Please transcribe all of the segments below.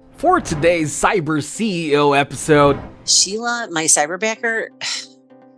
For today's Cyber CEO episode, Sheila, my Cyberbacker,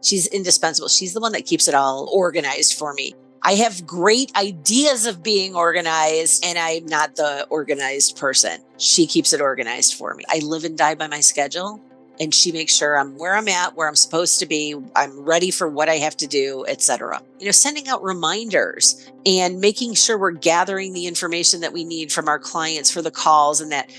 she's indispensable. She's the one that keeps it all organized for me. I have great ideas of being organized, and I'm not the organized person. She keeps it organized for me. I live and die by my schedule, and she makes sure I'm where I'm at, where I'm supposed to be. I'm ready for what I have to do, etc. Sending out reminders and making sure we're gathering the information that we need from our clients for the calls, and that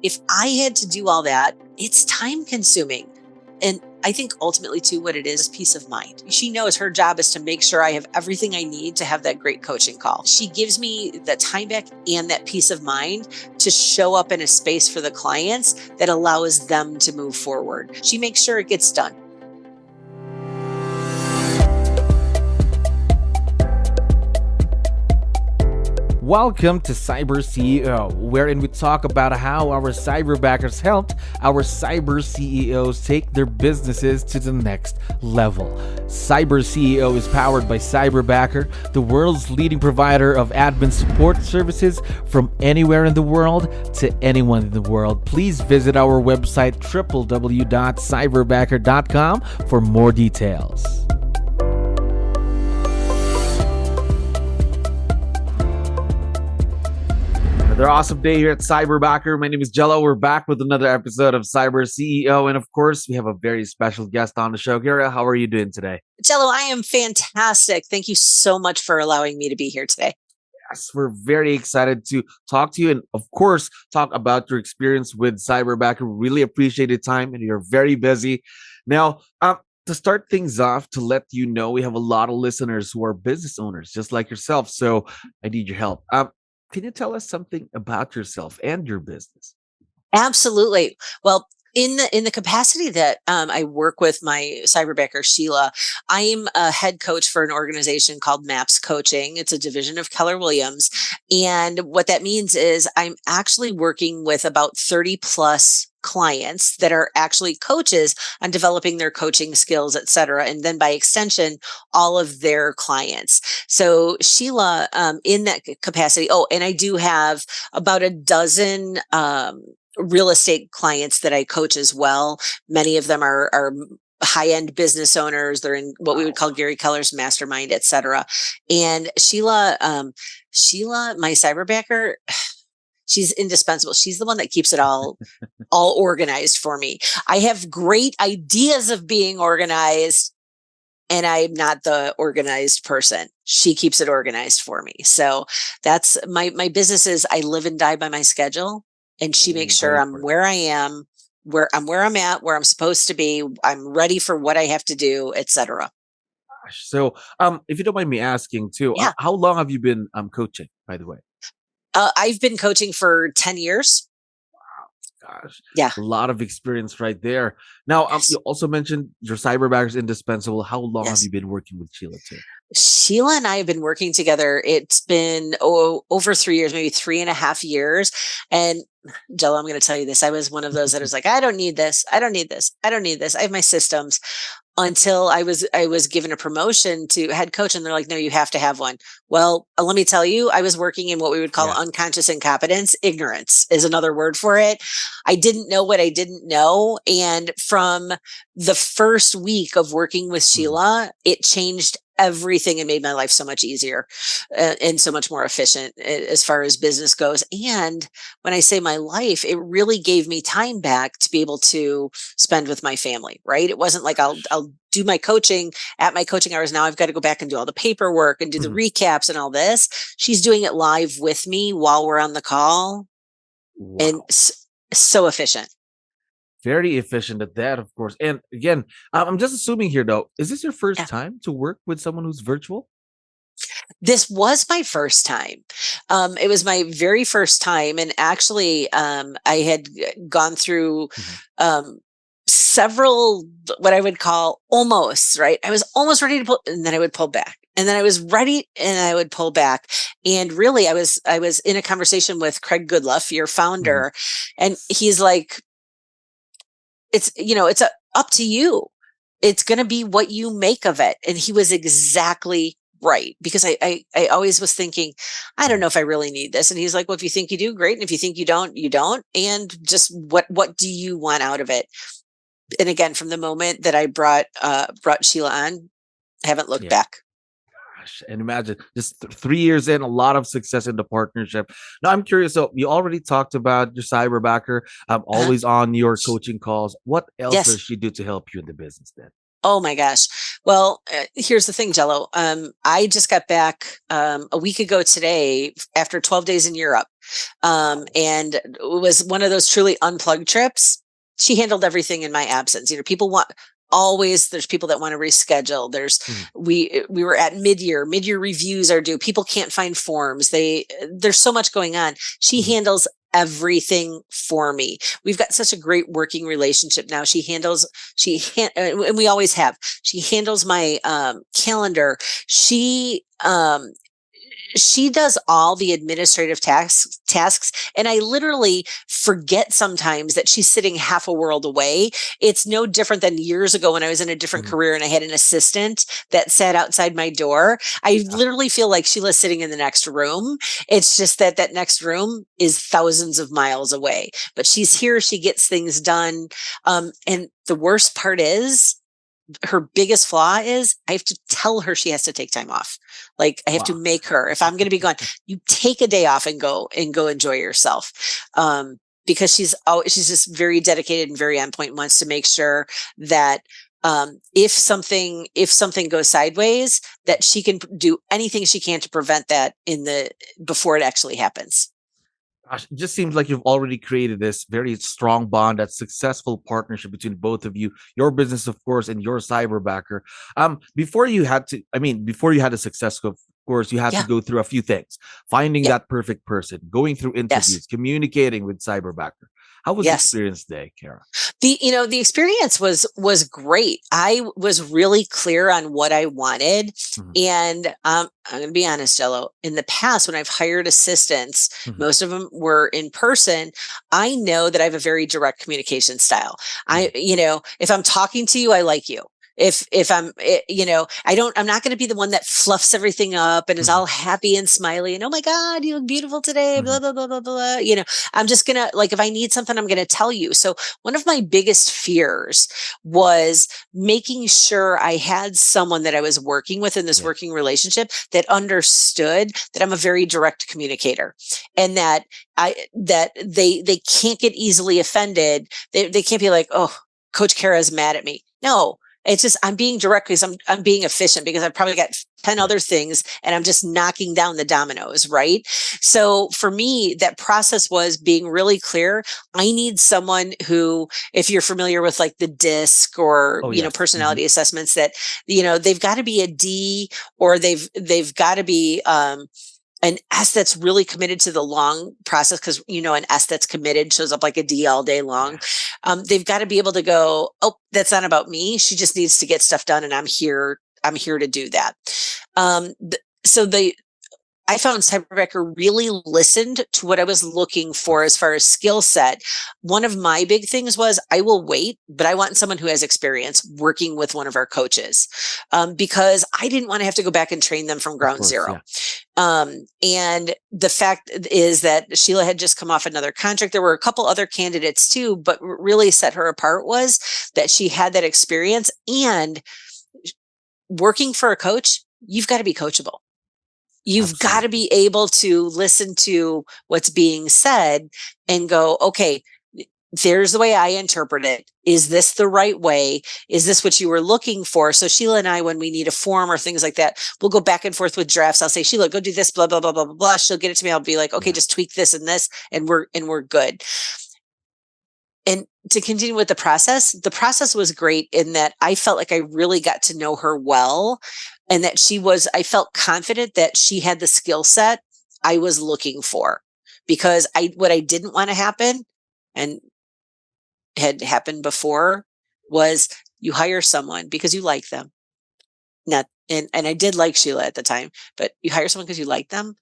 if I had to do all that, it's time consuming. And I think ultimately too, what it is peace of mind. She knows her job is to make sure I have everything I need to have that great coaching call. She gives me the time back and that peace of mind to show up in a space for the clients that allows them to move forward. She makes sure it gets done. welcome to Cyber CEO, wherein we talk about how our cyberbackers helped our cyber CEOs take their businesses to the next level. Cyber CEO is powered by Cyberbacker, the world's leading provider of admin support services from anywhere in the world to anyone in the world. Please visit our website www.cyberbacker.com for more details. Another awesome day here at Cyberbacker. My name is Jello. We're back with another episode of Cyber CEO. And of course, we have a very special guest on the show. Kira, how are you doing today? Jello, I am fantastic. Thank you so much for allowing me to be here today. Yes, we're very excited to talk to you and, of course, talk about your experience with Cyberbacker. Really appreciate your time, and you're very busy. Now, to start things off, to let you know, we have a lot of listeners who are business owners, just like yourself. So I need your help. Can you tell us something about yourself and your business? Absolutely. Well, in the capacity that I work with my Cyberbacker, Sheila, I'm a head coach for an organization called MAPS Coaching. It's a division of Keller Williams. And what that means is I'm actually working with about 30 plus clients that are actually coaches on developing their coaching skills, et cetera. And then by extension, all of their clients. So Sheila, in that capacity, and I do have about a dozen real estate clients that I coach as well. Many of them are high-end business owners. They're in what we would call Gary Keller's mastermind, et cetera. And Sheila, my Cyberbacker, she's indispensable. She's the one that keeps it all organized for me. I have great ideas of being organized, and I'm not the organized person. She keeps it organized for me. So that's my business is I live and die by my schedule, and she makes sure I'm where I am, where I'm at, where I'm supposed to be. I'm ready for what I have to do, et cetera. So, if you don't mind me asking too, Yeah. how long have you been coaching, by the way? I've been coaching for 10 years. Gosh, Yeah. a lot of experience right there. Now, Yes. you also mentioned your Cyberbacker is indispensable. How long have Yes. you been working with Sheila too? Sheila and I have been working together. It's been over 3 years, maybe 3.5 years. And Jello, I'm going to tell you this. I was one of those that was like, I don't need this. I don't need this. I don't need this. I have my systems. Until I was given a promotion to head coach, and they're like, no, you have to have one. Well, let me tell you, I was working in what we would call unconscious incompetence. Ignorance is another word for it. I didn't know what I didn't know. And from the first week of working with Sheila, it changed everything and made my life so much easier and so much more efficient as far as business goes. And when I say my life, it really gave me time back to be able to spend with my family, right? It wasn't like I'll do my coaching at my coaching hours. Now I've got to go back and do all the paperwork and do the recaps and all this. She's doing it live with me while we're on the call. Wow. And so efficient. Very efficient at that, of course. And again, I'm just assuming here, though, is this your first time to work with someone who's virtual? This was my first time. It was my very first time. And actually, I had gone through several, what I would call almost, right? I was almost ready to pull, and then I would pull back. And then I was ready and I would pull back. And really, I was in a conversation with Craig Goodluff, your founder, and he's like, it's up to you. It's going to be what you make of it. And he was exactly right. Because I always was thinking, I don't know if I really need this. And he's like, well, if you think you do, great. And if you think you don't, you don't. And just what do you want out of it? And again, from the moment that I brought Sheila on, I haven't looked Yeah. back. Gosh, and imagine just 3 years in, a lot of success in the partnership. Now, I'm curious. So, you already talked about your cyberbacker. Uh-huh. Always on your coaching calls. What else does Yes. she do to help you in the business then? Oh my gosh. Well, here's the thing, Jello. I just got back a week ago today after 12 days in Europe. And it was one of those truly unplugged trips. She handled everything in my absence. People want always, there's people that want to reschedule. Mhm. We were at mid-year reviews are due. People can't find forms. There's so much going on. She Mhm. handles everything for me. We've got such a great working relationship now. And we always have. She handles my calendar. She does all the administrative tasks, and I literally forget sometimes that she's sitting half a world away. It's no different than years ago when I was in a different Mhm. career and I had an assistant that sat outside my door. I Yeah. literally feel like Sheila's sitting in the next room. It's just that that next room is thousands of miles away, but she's here. She gets things done. And the worst part is, her biggest flaw is I have to tell her she has to take time off. Like, I have to Wow. make her, if I'm going to be gone, you take a day off and go enjoy yourself. Because she's just very dedicated and very on point, and wants to make sure that if something goes sideways, that she can do anything she can to prevent that before it actually happens. Gosh, it just seems like you've already created this very strong bond, that successful partnership between both of you, your business, of course, and your cyberbacker. Before you had a success, of course, you had to Yeah. go through a few things: finding Yeah. that perfect person, going through Yes. interviews, communicating with cyberbacker. How was the Yes. experience today, Kara? The experience was great. I was really clear on what I wanted. Mhm. And I'm going to be honest, Jello. In the past, when I've hired assistants, Mhm. most of them were in person. I know that I have a very direct communication style. Mhm. If I'm talking to you, I like you. If I'm not going to be the one that fluffs everything up and is Mhm. all happy and smiley and, oh my God, you look beautiful today, blah Mhm. blah blah blah blah. I'm just gonna, like, if I need something, I'm gonna tell you. So one of my biggest fears was making sure I had someone that I was working with in this Yeah. working relationship that understood that I'm a very direct communicator, and that they can't get easily offended. They can't be like, oh, Coach Kara is mad at me. No, it's just, I'm being direct because I'm being efficient, because I've probably got 10 Yeah. other things and I'm just knocking down the dominoes, right? So for me, that process was being really clear. I need someone who, if you're familiar with like the DISC or, Oh, yes. Mhm. personality assessments, that, they've got to be a D, or they've got to be, an S that's really committed to the long process, because an S that's committed shows up like a D all day long. Yeah. They've got to be able to go, oh, that's not about me. She just needs to get stuff done, and I'm here. I'm here to do that. So I found Cyberbacker really listened to what I was looking for as far as skill set. One of my big things was, I will wait, but I want someone who has experience working with one of our coaches, because I didn't want to have to go back and train them from Of ground course. zero. Yeah. And the fact is that Sheila had just come off another contract. There were a couple other candidates too, but what really set her apart was that she had that experience. And working for a coach, you've got to be coachable. You've got to Absolutely. be able to listen to what's being said and go, okay, there's the way I interpret it. Is this the right way? Is this what you were looking for? So Sheila and I, when we need a form or things like that, we'll go back and forth with drafts. I'll say, Sheila, go do this, blah, blah, blah, blah, blah, blah. She'll get it to me. I'll be like, okay, Yeah. just tweak this and this, and we're good. And to continue with the process was great in that I felt like I really got to know her well, and that I felt confident that she had the skill set I was looking for. Because what I didn't want to happen, and had happened before, was you hire someone because you like them. Not, and I did like Sheila at the time, but you hire someone because you like them,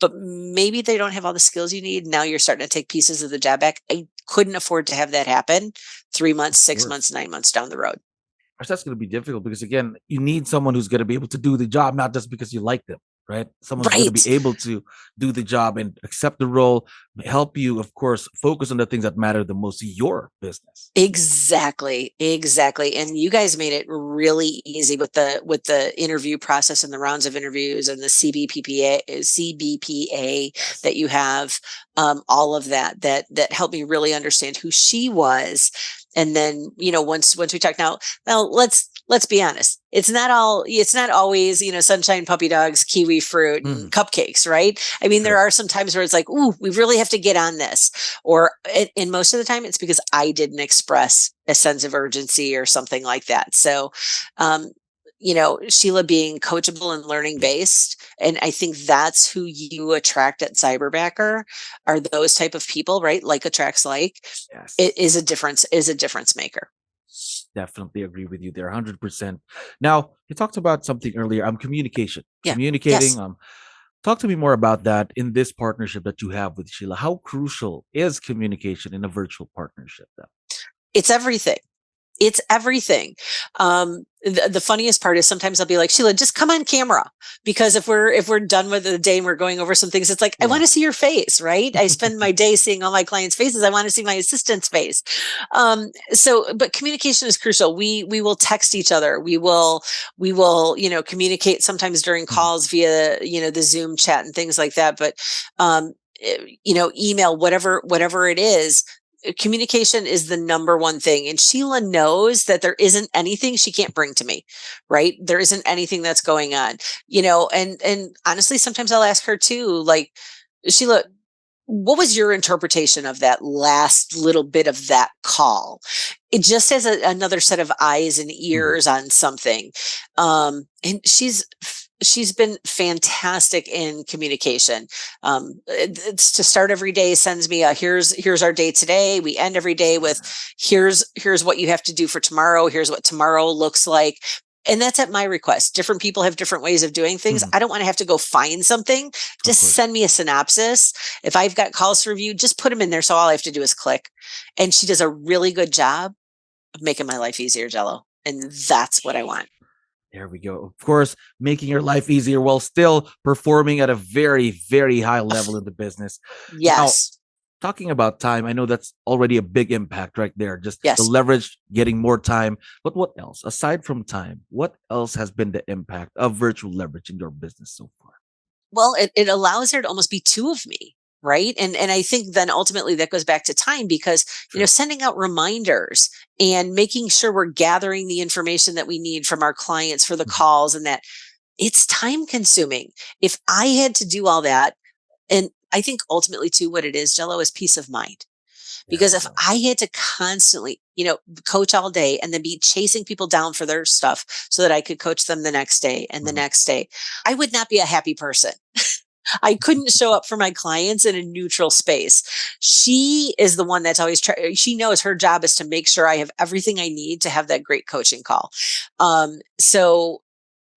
but maybe they don't have all the skills you need. Now you're starting to take pieces of the job back. I couldn't afford to have that happen 3 months, Of 6 months, course. 9 months down the road. That's going to be difficult because again, you need someone who's going to be able to do the job, not just because you like them, right? Someone's going to be Right. able to do the job and accept the role, help you, of course, focus on the things that matter the most to your business. Exactly. Exactly. And you guys made it really easy with the interview process and the rounds of interviews and the CBPA that you have, all of that helped me really understand who she was. And then, once we talk now let's be honest. It's not always, sunshine, puppy dogs, kiwi fruit, and cupcakes, right? I mean, there are some times where it's like, ooh, we really have to get on this. Or in most of the time, it's because I didn't express a sense of urgency or something like that. So, Sheila being coachable and learning based. And I think that's who you attract at Cyberbacker, are those type of people, right? Like attracts like. Yes. It is a difference maker. Definitely agree with you there, 100%. Now, you talked about something earlier. Communication, Yeah. communicating. Yes. Talk to me more about that in this partnership that you have with Sheila. How crucial is communication in a virtual partnership? Then? It's everything. It's everything. The funniest part is sometimes I'll be like, Sheila, just come on camera, because if we're done with the day and we're going over some things, it's like, I want to see your face, right? I spend my day seeing all my clients' faces. I want to see my assistant's face. But communication is crucial. We will text each other. We will communicate sometimes during calls via the Zoom chat and things like that. But email, whatever it is. Communication is the number one thing. And Sheila knows that there isn't anything she can't bring to me, right? There isn't anything that's going on, and honestly, sometimes I'll ask her too, like, Sheila, what was your interpretation of that last little bit of that call? It just has another set of eyes and ears on something. And she's been fantastic in communication. It's to start every day, sends me here's our day today. We end every day with here's what you have to do for tomorrow. Here's what tomorrow looks like. And that's at my request. Different people have different ways of doing things. I don't want to have to go find something. Just send me a synopsis. If I've got calls to review, just put them in there. So all I have to do is click. And she does a really good job of making my life easier, Jello. And that's what I want. There we go. Of course, making your life easier while still performing at a very, very high level in the business. Yes. Now, talking about time, I know that's already a big impact right there. Just Yes. the leverage, getting more time. But what else? Aside from time, what else has been the impact of virtual leverage in your business so far? Well, it allows there to almost be two of me. Right. And I think then ultimately that goes back to time, because, sending out reminders and making sure we're gathering the information that we need from our clients for the calls, and that it's time consuming. If I had to do all that, and I think ultimately too, what it is, Jello, is peace of mind. Because if I had to constantly, coach all day and then be chasing people down for their stuff so that I could coach them the next day and the next day, I would not be a happy person. I couldn't show up for my clients in a neutral space. She is the one that's always she knows her job is to make sure I have everything I need to have that great coaching call. So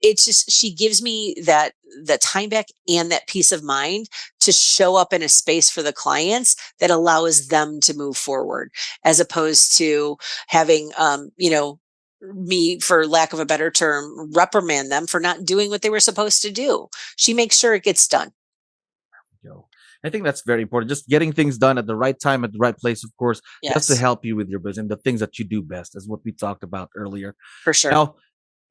it's just, she gives me that time back and that peace of mind to show up in a space for the clients that allows them to move forward, as opposed to having, me, for lack of a better term, reprimand them for not doing what they were supposed to do. She makes sure it gets done. I think that's very important. Just getting things done at the right time, at the right place, of course, just to help you with your business and the things that you do best, is what we talked about earlier. For sure. Now,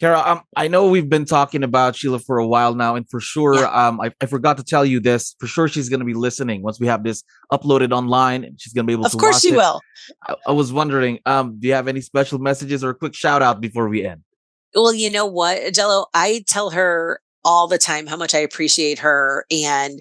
Kara, I know we've been talking about Sheila for a while now, and for sure, I forgot to tell you this. For sure, she's going to be listening once we have this uploaded online, and she's going to be able to watch it. Of course she will. I was wondering, do you have any special messages or a quick shout out before we end? Well, you know what, Jello, I tell her all the time how much I appreciate her, and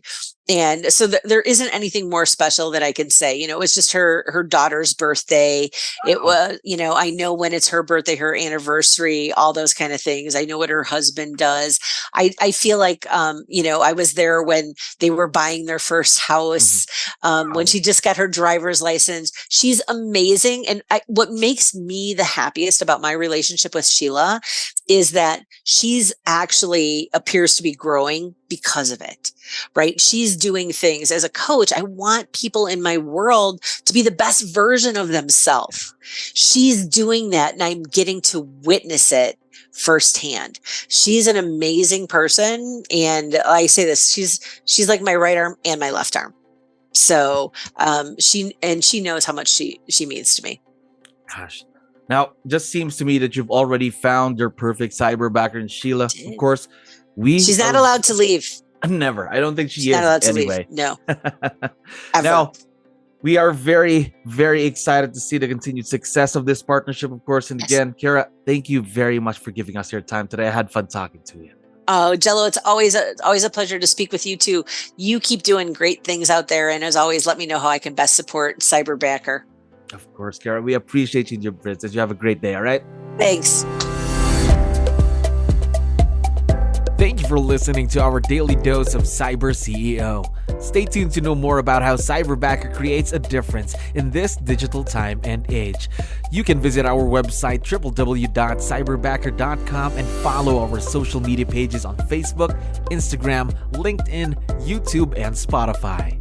so there isn't anything more special that I can say. It was just her daughter's birthday. It was, I know when it's her birthday, her anniversary, all those kind of things. I know what her husband does. I feel like, I was there when they were buying their first house, when she just got her driver's license. She's amazing. And what makes me the happiest about my relationship with Sheila is that she's actually appears to be growing because of it, right? She's doing things. As a coach, I want people in my world to be the best version of themselves. She's doing that, and I'm getting to witness it firsthand. She's an amazing person, and I say this, she's like my right arm and my left arm. So she knows how much she means to me. Gosh. Now, just seems to me that you've already found your perfect cyberbacker in Sheila. Of course, she's not allowed to leave. Never. I don't think she's is not allowed to anyway. Leave. No. Now, we are very, very excited to see the continued success of this partnership, of course. And again, Kara, thank you very much for giving us your time today. I had fun talking to you. Oh, Jello, it's always a pleasure to speak with you too. You keep doing great things out there, and as always, let me know how I can best support Cyberbacker. Of course, Kara. We appreciate you, dear princess. You have a great day, all right? Thanks. Thank you for listening to our daily dose of Cyber CEO. Stay tuned to know more about how Cyberbacker creates a difference in this digital time and age. You can visit our website www.cyberbacker.com and follow our social media pages on Facebook, Instagram, LinkedIn, YouTube, and Spotify.